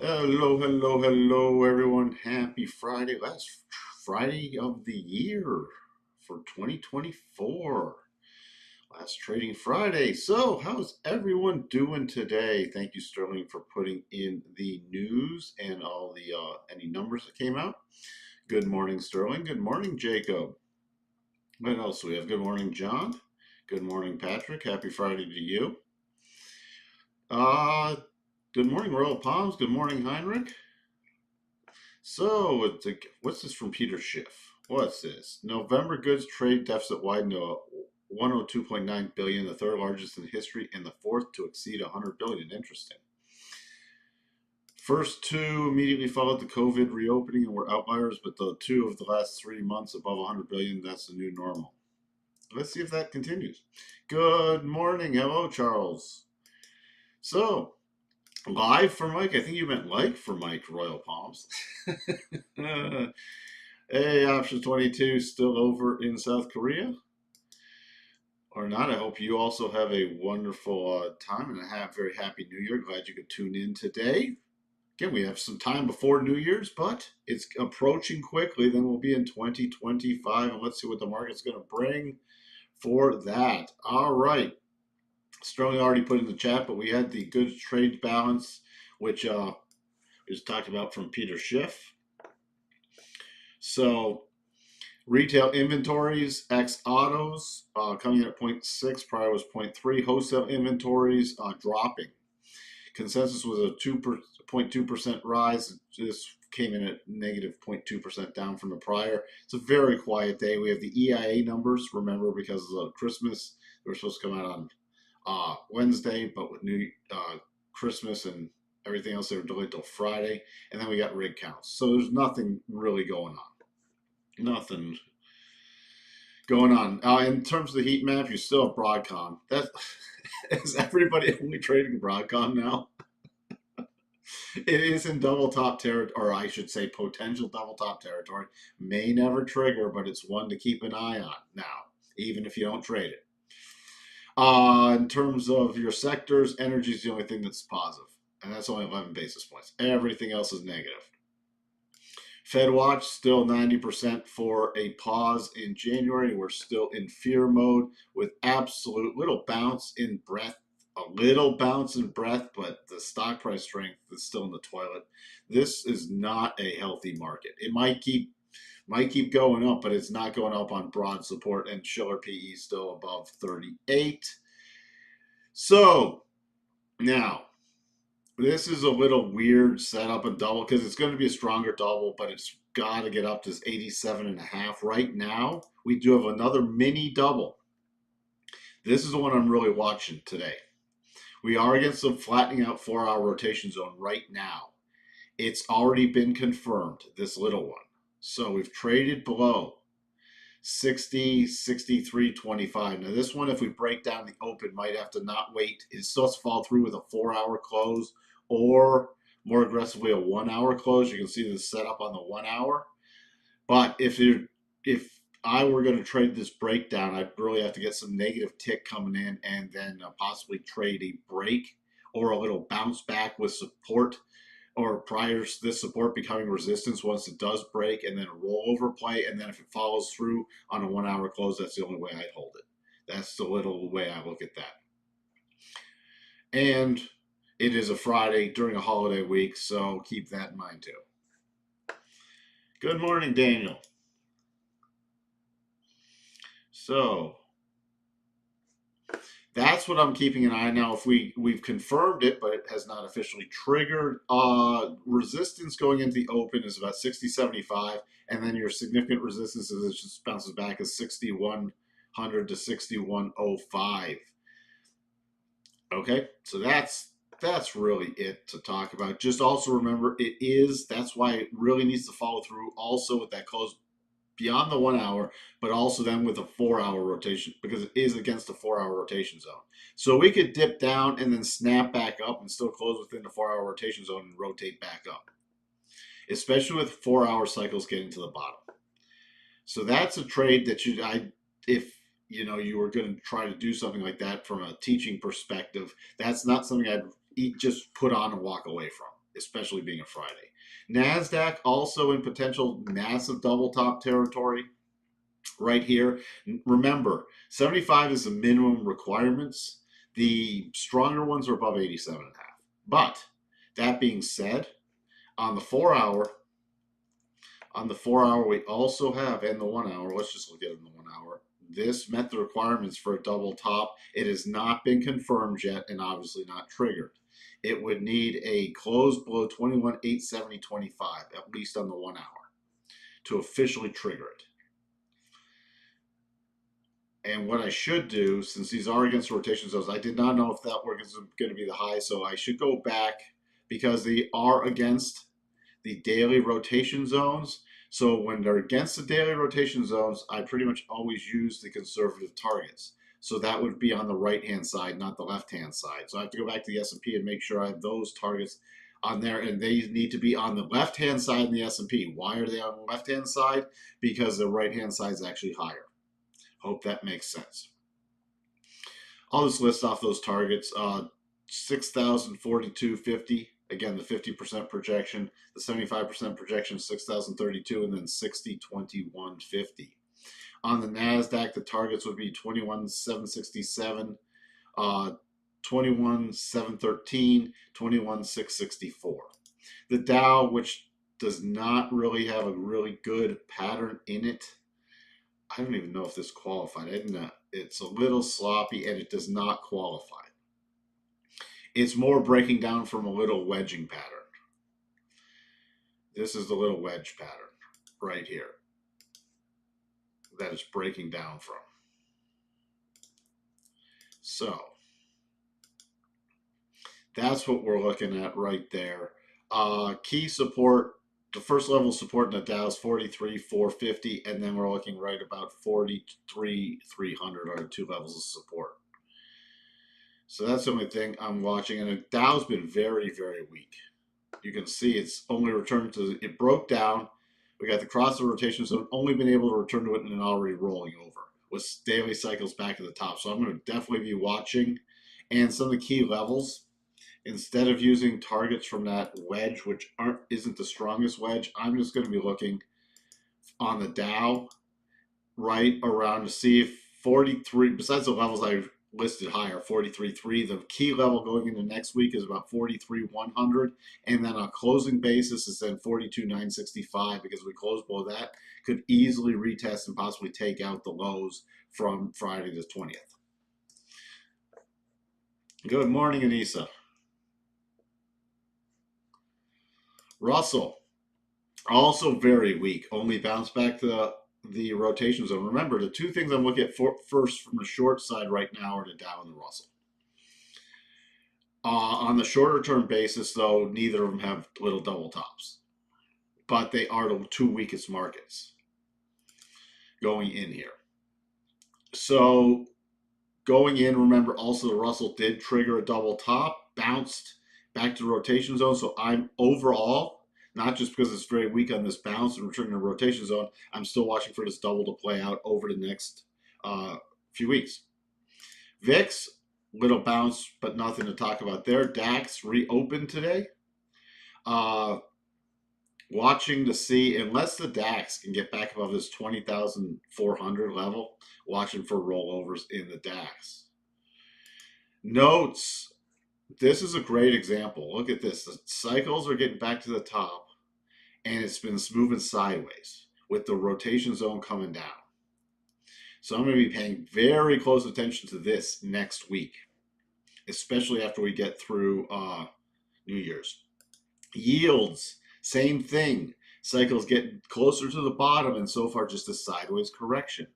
Hello, hello, hello, everyone. Happy Friday. Last Friday of the year for 2024. Last trading Friday. So, how's everyone doing today? Thank you, Sterling, for putting in the news and all the any numbers that came out. Good morning, Sterling. Good morning, Jacob. What else do we have? Good morning, John. Good morning, Patrick. Happy Friday to you. Uh, good morning, Royal Palms. Good morning, Heinrich. So, what's this from Peter Schiff? What's this? November goods trade deficit widened to 102.9 billion, the third largest in history, and the fourth to exceed 100 billion. Interesting. First two immediately followed the COVID reopening and were outliers, but the two of the last 3 months above 100 billion, that's the new normal. Let's see if that continues. Good morning. Hello, Charles. So, live for Mike. I think you meant like for Mike, Royal Palms. Hey, option 22 still over in South Korea or not? I hope you also have a wonderful time and a very happy New Year. Glad you could tune in today. Again, we have some time before New Year's, but it's approaching quickly. Then we'll be in 2025, and let's see what the market's going to bring for that. All right. Sterling already put in the chat, but we had the goods trade balance, which is talked about from Peter Schiff. So retail inventories, X autos, coming in at 0.6, prior was 0.3. Wholesale inventories dropping. Consensus was a 2.2% rise. This came in at negative 0.2% down from the prior. It's a very quiet day. We have the EIA numbers, remember, because of Christmas. They were supposed to come out on Wednesday, but with new Christmas and everything else, they were delayed till Friday. And then we got rig counts. So there's nothing really going on. Nothing going on. In terms of the heat map, you still have Broadcom. That is everybody only trading Broadcom now. It is in double top territory, or I should say potential double top territory. May never trigger, but it's one to keep an eye on now, even if you don't trade it. In terms of your sectors, energy is the only thing that's positive, and that's only 11 basis points. Everything else is negative. Fed watch still 90% for a pause in January. We're still in fear mode with absolute little bounce in breadth, but the stock price strength is still in the toilet. This is not a healthy market. It might keep going up, but it's not going up on broad support, and Schiller PE still above 38. So now, this is a little weird setup and double because it's going to be a stronger double, but it's got to get up to 87.5. Right now, we do have another mini double. This is the one I'm really watching today. We are against the flattening out 4-hour rotation zone right now. It's already been confirmed, this little one. So we've traded below 60, 63.25. Now this one, if we break down the open, might have to not wait. It still has to fall through with a 4-hour close or more aggressively a 1-hour close. You can see the setup on the 1 hour. But if I were going to trade this breakdown, I'd really have to get some negative tick coming in and then possibly trade a break or a little bounce back with support, or prior to this support becoming resistance once it does break, and then a rollover play. And then if it follows through on a 1-hour close, that's the only way I'd hold it. That's the little way I look at that. And it is a Friday during a holiday week, so keep that in mind too. Good morning, Daniel. So that's what I'm keeping an eye on. Now, if we've confirmed it, but it has not officially triggered. Resistance going into the open is about 60.75, and then your significant resistance as it just bounces back is 6100 to 6105. Okay, so that's really it to talk about. Just also remember, that's why it really needs to follow through also with that close beyond the 1 hour, but also then with a 4-hour rotation, because it is against the 4-hour rotation zone. So we could dip down and then snap back up and still close within the 4-hour rotation zone and rotate back up, especially with 4-hour cycles getting to the bottom. So that's a trade that if you were going to try to do something like that from a teaching perspective, that's not something I'd just put on and walk away from. especially being a Friday. NASDAQ also in potential massive double top territory right here. Remember, 75 is the minimum requirements. The stronger ones are above 87.5. But that being said, on the 4 hour, we also have, and the 1 hour, let's just look at it in the 1 hour. This met the requirements for a double top. It has not been confirmed yet and obviously not triggered. It would need a close below 21,870.25, at least on the 1 hour, to officially trigger it. And what I should do, since these are against rotation zones, I did not know if that work is going to be the high, so I should go back because they are against the daily rotation zones. So when they're against the daily rotation zones, I pretty much always use the conservative targets. So that would be on the right-hand side, not the left-hand side. So I have to go back to the S&P and make sure I have those targets on there, and they need to be on the left-hand side in the S&P. Why are they on the left-hand side? Because the right-hand side is actually higher. Hope that makes sense. I'll just list off those targets. 6,042.50. Again, the 50% projection. The 75% projection, 6,032, and then 60.21.50. On the NASDAQ, the targets would be 21,767, 21,713, 21,664. The Dow, which does not really have a really good pattern in it, I don't even know if this qualified. It's a little sloppy and it does not qualify. It's more breaking down from a little wedging pattern. This is the little wedge pattern right here that it's breaking down from. So that's what we're looking at right there. Key support, the first level of support in the Dow is 43,450, and then we're looking right about 43,300 are the two levels of support. So that's the only thing I'm watching, and the Dow's been very, very weak. You can see it's only returned to, it broke down. We got the crossover rotation, so only been able to return to it and then already rolling over with daily cycles back at the top. So I'm going to definitely be watching, and some of the key levels. Instead of using targets from that wedge, which isn't the strongest wedge, I'm just going to be looking on the Dow right around to see if 43, besides the levels I listed higher, 43.3, the key level going into next week is about 43,100, and then on a closing basis is then 42,965, because we close below that, could easily retest and possibly take out the lows from Friday the 20th. Good morning, Anissa. Russell, also very weak, only bounced back to the rotation zone. Remember, the two things I'm looking at first from the short side right now are the Dow and the Russell. On the shorter term basis, though, neither of them have little double tops, but they are the two weakest markets going in here. So going in, remember also the Russell did trigger a double top, bounced back to the rotation zone. So I'm overall, not just because it's very weak on this bounce and returning to the rotation zone, I'm still watching for this double to play out over the next few weeks. VIX, little bounce, but nothing to talk about there. DAX reopened today. Watching to see, unless the DAX can get back above this 20,400 level, watching for rollovers in the DAX. Notes, this is a great example. Look at this. The cycles are getting back to the top, and it's been moving sideways with the rotation zone coming down. So I'm going to be paying very close attention to this next week, especially after we get through New Year's. Yields, same thing. Cycles get closer to the bottom, and so far just a sideways correction.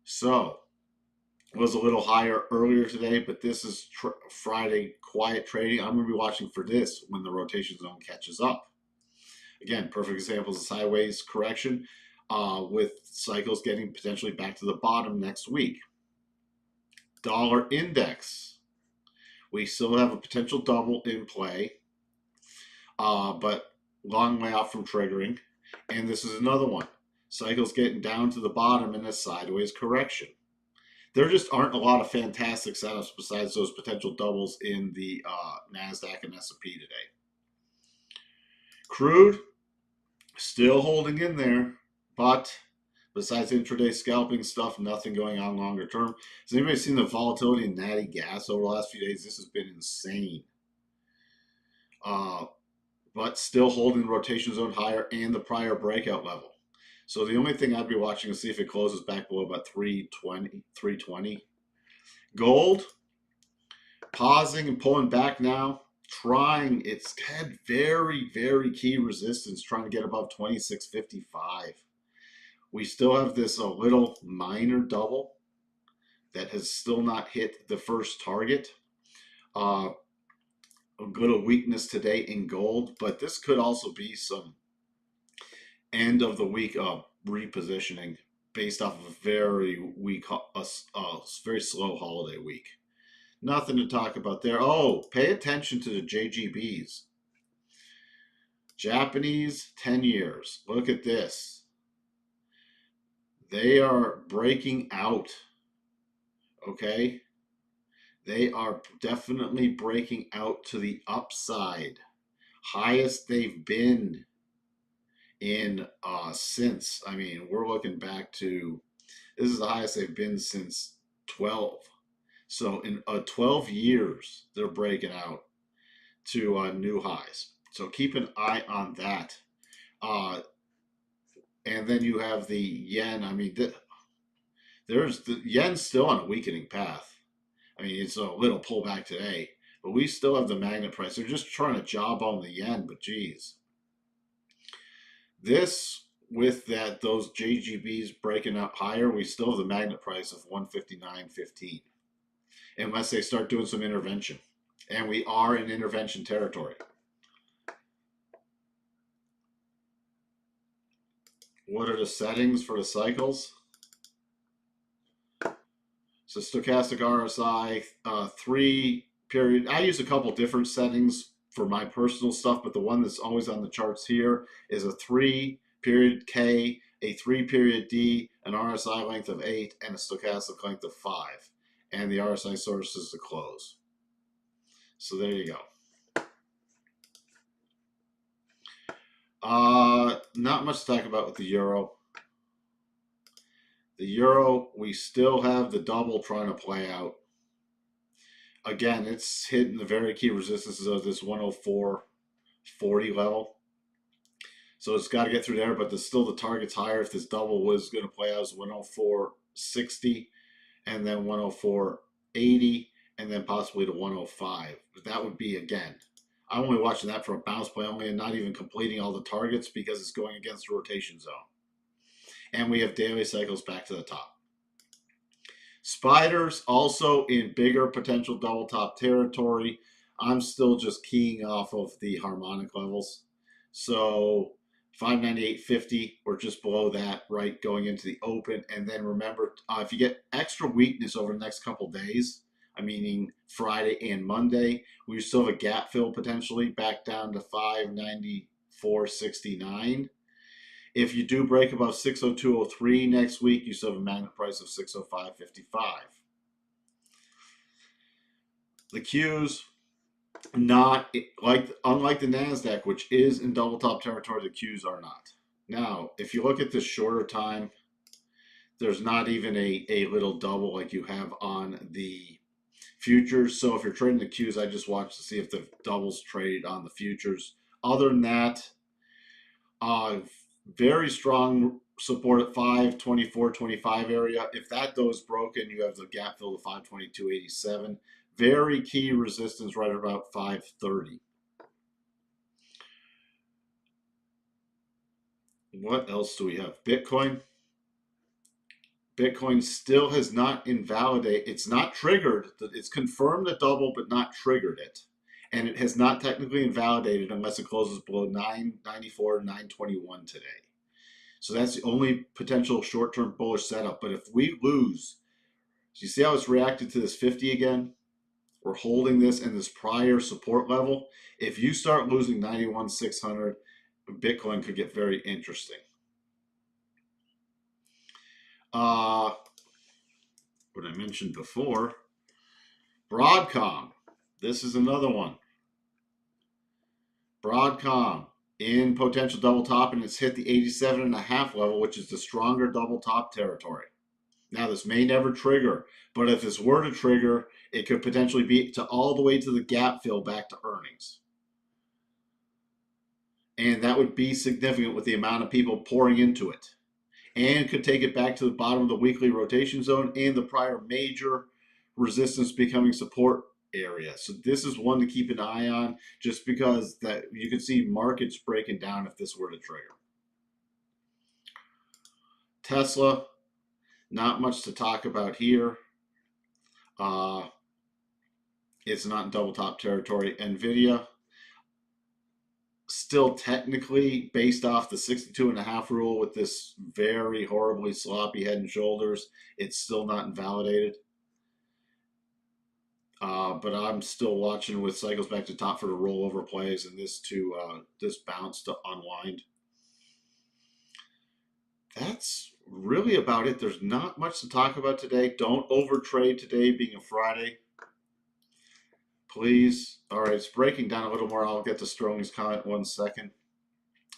So it was a little higher earlier today, but this is Friday quiet trading. I'm going to be watching for this when the rotation zone catches up. Again, perfect example is a sideways correction with cycles getting potentially back to the bottom next week. Dollar index. We still have a potential double in play, but long way off from triggering. And this is another one. Cycles getting down to the bottom in a sideways correction. There just aren't a lot of fantastic setups besides those potential doubles in the NASDAQ and S&P today. Crude, still holding in there, but besides intraday scalping stuff, nothing going on longer term. Has anybody seen the volatility in natty gas over the last few days? This has been insane. But still holding the rotation zone higher and the prior breakout level. So the only thing I'd be watching is see if it closes back below about 320. Gold, pausing and pulling back now. It's had very, very key resistance trying to get above 26.55. We still have this a little minor double that has still not hit the first target. A little weakness today in gold, but this could also be some end of the week repositioning based off of a very weak, very slow holiday week. Nothing to talk about there. Oh, pay attention to the JGBs. Japanese 10 years. Look at this. They are breaking out. Okay? They are definitely breaking out to the upside. Highest they've been in since. I mean, we're looking back to, this is the highest they've been since 12. So in 12 years, they're breaking out to new highs. So keep an eye on that. And then you have the yen. I mean, there's the yen's still on a weakening path. I mean, it's a little pullback today, but we still have the magnet price. They're just trying to job on the yen, but geez. This, with those JGBs breaking up higher, we still have the magnet price of 159.15, unless they start doing some intervention. And we are in intervention territory. What are the settings for the cycles? So stochastic RSI, 3 period. I use a couple different settings for my personal stuff, but the one that's always on the charts here is a 3 period K, a 3 period D, an RSI length of 8, and a stochastic length of 5. And the RSI source is the close. So there you go. Not much to talk about with the euro. The euro, we still have the double trying to play out. Again, it's hitting the very key resistances of this 104.40 level. So it's got to get through there, but still the target's higher. If this double was going to play out as 104.60 and then 104.80 and then possibly to 105. But that would be, again, I'm only watching that for a bounce play only and not even completing all the targets because it's going against the rotation zone. And we have daily cycles back to the top. Spiders also in bigger potential double top territory. I'm still just keying off of the harmonic levels. So 598.50 or just below that, right, going into the open. And then remember, if you get extra weakness over the next couple days, meaning Friday and Monday, we still have a gap fill potentially back down to 594.69. If you do break above 602.03 next week, you still have a magnet price of 605.55. The Qs, unlike the NASDAQ, which is in double top territory, the Qs are not. Now, if you look at this shorter time, there's not even a little double like you have on the futures. So if you're trading the Qs, I just watch to see if the doubles trade on the futures. Other than that, very strong support at 524.25 area. If that goes broken, you have the gap fill to 522.87. Very key resistance right about 530. What else do we have? Bitcoin. Bitcoin still has not invalidated. It's not triggered. It's confirmed the double, but not triggered it. And it has not technically invalidated unless it closes below 994, 921 today. So that's the only potential short-term bullish setup. But if we lose, so you see how it's reacted to this 50 again? We're holding this and this prior support level. If you start losing 91,600, Bitcoin could get very interesting. what I mentioned before, Broadcom. This is another one. Broadcom in potential double top, and it's hit the 87.5 level, which is the stronger double top territory. Now, this may never trigger, but if this were to trigger, it could potentially be to all the way to the gap fill back to earnings. And that would be significant with the amount of people pouring into it. And could take it back to the bottom of the weekly rotation zone and the prior major resistance becoming support area. So this is one to keep an eye on, just because that you can see markets breaking down if this were to trigger. Tesla, not much to talk about here. It's not in double top territory. Nvidia, still technically based off the 62.5 rule with this very horribly sloppy head and shoulders, it's still not invalidated. But I'm still watching with cycles back to top for the rollover plays and this bounce to unwind. That's really about it. There's not much to talk about today. Don't overtrade today, being a Friday. Please. All right, it's breaking down a little more. I'll get to Sterling's comment in 1 second.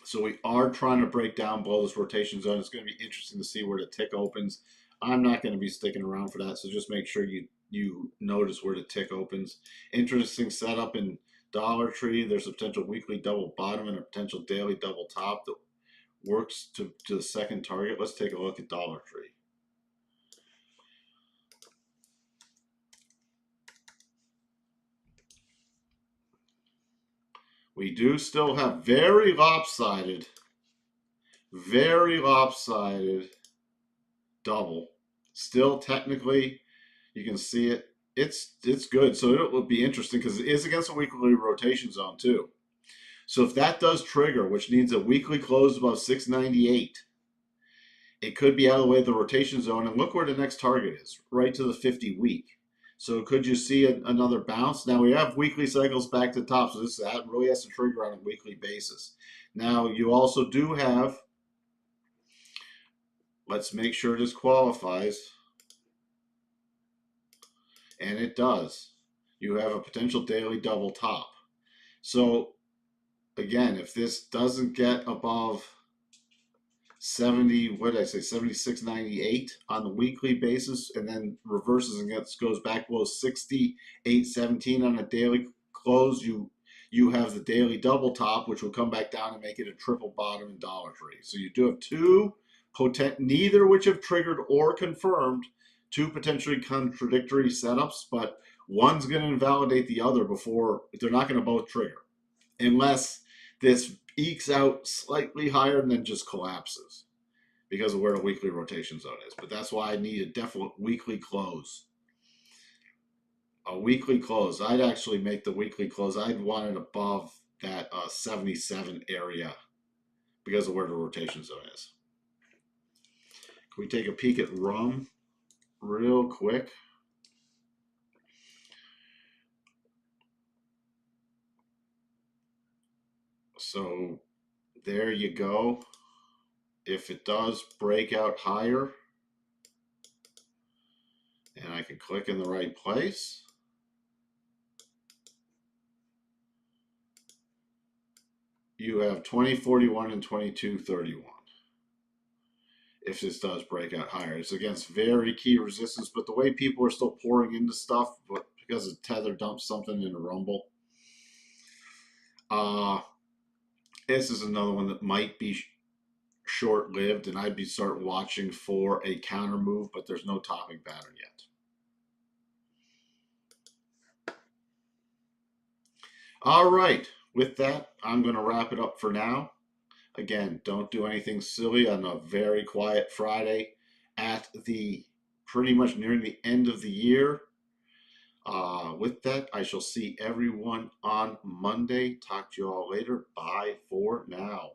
So we are trying to break down below this rotation zone. It's going to be interesting to see where the tick opens. I'm not going to be sticking around for that, so just make sure you notice where the tick opens. Interesting setup in Dollar Tree. There's a potential weekly double bottom and a potential daily double top that works to the second target. Let's take a look at Dollar Tree. We do still have very lopsided double. Still technically, you can see it. It's good. So it will be interesting because it is against a weekly rotation zone too. So if that does trigger, which needs a weekly close above 698, it could be out of the way of the rotation zone. And look where the next target is, right to the 50 week. So could you see another bounce? Now we have weekly cycles back to the top, so that really has to trigger on a weekly basis. Now you also do have, let's make sure this qualifies, and it does. You have a potential daily double top. So again, if this doesn't get above 70, what did I say, 76.98 on the weekly basis, and then reverses and goes back below 68.17 on a daily close, you have the daily double top, which will come back down and make it a triple bottom in Dollar Tree. So you do have two neither which have triggered or confirmed, two potentially contradictory setups, but one's going to invalidate the other before. They're not going to both trigger unless this ekes out slightly higher and then just collapses because of where the weekly rotation zone is. But that's why I need a definite weekly close. A weekly close. I'd actually make the weekly close. I'd want it above that 77 area because of where the rotation zone is. Can we take a peek at rum real quick? So there you go. If it does break out higher, and I can click in the right place, you have 2041 and 2231. If this does break out higher, it's against very key resistance, but the way people are still pouring into stuff, but because of Tether dumped something in a rumble, this is another one that might be short-lived, and I'd be start watching for a counter move, but there's no topping pattern yet. All right, with that, I'm going to wrap it up for now. Again, don't do anything silly on a very quiet Friday at the pretty much nearing the end of the year. With that, I shall see everyone on Monday. Talk to you all later. Bye for now.